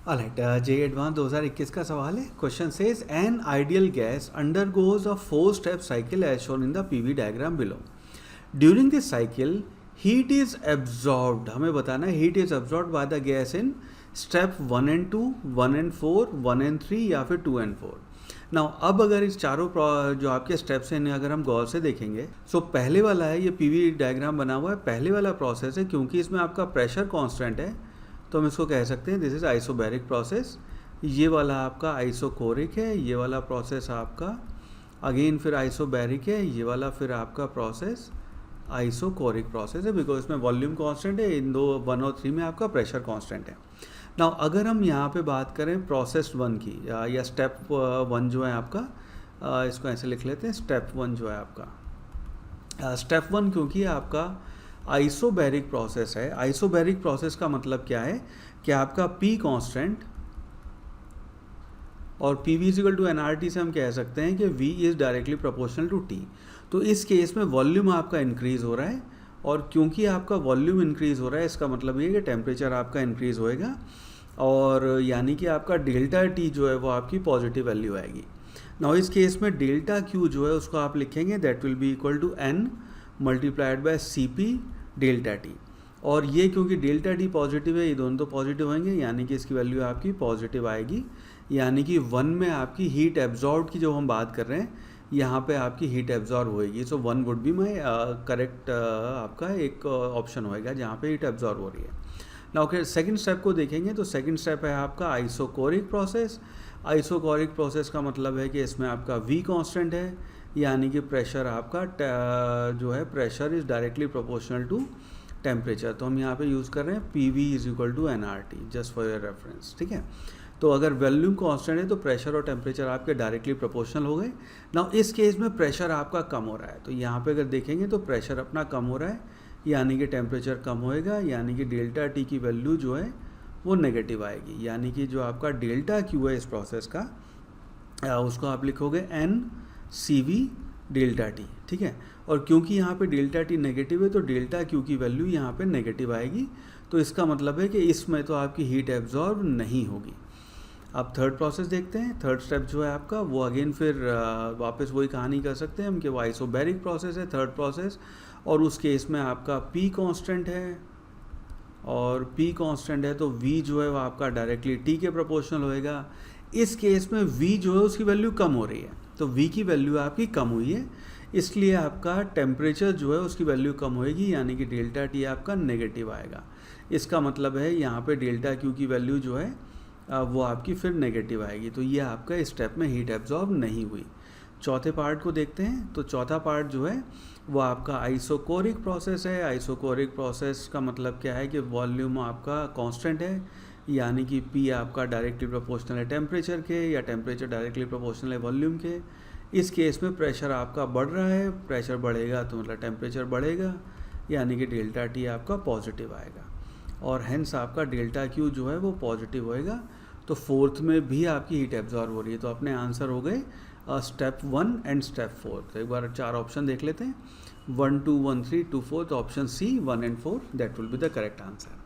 Alright, जे advance 2021 का सवाल है। Question says an ideal gas undergoes a 4-स्टेप cycle as shown in the PV diagram below. During this cycle heat is absorbed, हमें बताना है heat is absorbed by the gas in step 1 and 2, 1 and 4, 1 and 3 या फिर 2 and 4। Now अब अगर इस चारों जो आपके स्टेप्स हैं अगर हम गौर से देखेंगे, सो पहले वाला है, ये पीवी डायग्राम बना हुआ है, पहले वाला प्रोसेस है, क्योंकि इसमें आपका प्रेशर कांस्टेंट है तो हम इसको कह सकते हैं दिस इज आइसोबैरिक प्रोसेस। ये वाला आपका आइसोकोरिक है, ये वाला प्रोसेस आपका अगेन फिर आइसोबैरिक है, ये वाला फिर आपका प्रोसेस आइसोकोरिक प्रोसेस है, बिकॉज इसमें वॉल्यूम कांस्टेंट है, इन दो 1 और 3 में आपका प्रेशर कांस्टेंट है। नाउ अगर हम यहाँ पे बात करें प्रोसेस 1 की या स्टेप 1 जो है आपका, इसको ऐसे लिख लेते हैं, स्टेप 1 जो है आपका, स्टेप 1 क्योंकि आपका आइसोबैरिक प्रोसेस है। आइसोबैरिक प्रोसेस का मतलब क्या है कि आपका P कांस्टेंट और PV इक्वल टू nRT से हम कह सकते हैं कि V is directly proportional to T। तो इस केस में वॉल्यूम आपका इंक्रीज हो रहा है, और क्योंकि आपका वॉल्यूम इंक्रीज हो रहा है इसका मतलब ये है कि टेम्परेचर आपका इंक्रीज होएगा, और यानी कि आपका डेल्टा T जो है वो आपकी पॉजिटिव वैल्यू आएगी। नाउ इस केस में डेल्टा Q जो है उसको आप लिखेंगे that will be equal to N multiplied by CP delta T। और ये क्योंकि डेल्टा T पॉजिटिव है, ये दोनों तो पॉजिटिव होंगे, यानी कि इसकी वैल्यू आपकी पॉजिटिव आएगी, यानी कि 1 में आपकी हीट एब्जॉर्ब की जो हम बात कर रहे हैं यहाँ पे आपकी हीट एब्जॉर्ब होएगी। सो 1 वुड बी माई करेक्ट आपका एक ऑप्शन होएगा जहाँ पे हीट एब्जॉर्ब हो रही है। नाउ फिर सेकंड स्टेप को देखेंगे तो सेकंड स्टेप है आपका आइसोकोरिक प्रोसेस। आइसोकोरिक प्रोसेस का मतलब है कि इसमें आपका V कांस्टेंट है, यानी कि प्रेशर आपका जो है pressure is directly proportional to temperature. तो हम यहाँ पे यूज़ कर रहे हैं PV is equal to nRT, just for your reference, ठीक है। तो अगर वॉल्यूम कांस्टेंट है तो प्रेशर और टेम्परेचर आपके डायरेक्टली प्रोपोर्शनल हो गए। नाउ इस केस में प्रेशर आपका कम हो रहा है, तो यहाँ पे अगर देखेंगे तो प्रेशर अपना कम हो रहा है, यानी कि टेम्परेचर कम होएगा, यानी कि डेल्टा T की वैल्यू जो है वो नेगेटिव आएगी, यानी कि जो आपका डेल्टा Q है इस प्रोसेस का उसको आप लिखोगे N CV डेल्टा T, ठीक है। और क्योंकि यहाँ पे डेल्टा T नेगेटिव है तो डेल्टा Q की वैल्यू यहाँ पे नेगेटिव आएगी, तो इसका मतलब है कि इसमें तो आपकी हीट एब्जॉर्ब नहीं होगी। अब थर्ड प्रोसेस देखते हैं। थर्ड स्टेप जो है आपका वो अगेन फिर वापस वही कहानी कर सकते हैं हम कि वो आइसोबैरिक प्रोसेस है थर्ड प्रोसेस, और उस केस में आपका P कांस्टेंट है, और P कांस्टेंट है तो V जो है वो आपका डायरेक्टली T के प्रोपोर्शनल होएगा। इस केस में V जो है उसकी वैल्यू कम हो रही है, तो V की वैल्यू आपकी कम हुई है, इसलिए आपका टेम्परेचर जो है उसकी वैल्यू कम होएगी, यानी कि डेल्टा T आपका नेगेटिव आएगा। इसका मतलब है यहाँ पे डेल्टा Q की वैल्यू जो है वो आपकी फिर नेगेटिव आएगी, तो ये आपका इस स्टेप में हीट एब्जॉर्ब नहीं हुई। चौथे पार्ट को देखते हैं। तो चौथा पार्ट जो है वो आपका आइसोकोरिक प्रोसेस है। आइसोकोरिक प्रोसेस का मतलब क्या है कि वॉल्यूम आपका कांस्टेंट है, यानी कि P आपका डायरेक्टली प्रोपोर्शनल है टेम्परेचर के, या टेम्परेचर डायरेक्टली प्रोपोर्शनल है वॉल्यूम के। इस केस में प्रेशर आपका बढ़ रहा है, प्रेशर बढ़ेगा तो मतलब टेम्परेचर बढ़ेगा, यानी कि डेल्टा T आपका पॉजिटिव आएगा, और हेंस आपका डेल्टा Q जो है वो पॉजिटिव होएगा। तो फोर्थ में भी आपकी हीट एब्जॉर्ब हो रही है, तो अपने आंसर हो गए स्टेप 1 एंड स्टेप 4। तो एक बार 4 ऑप्शन देख लेते हैं, 1 2 1 3 2 4, तो option C 1 and 4 that will be the correct answer.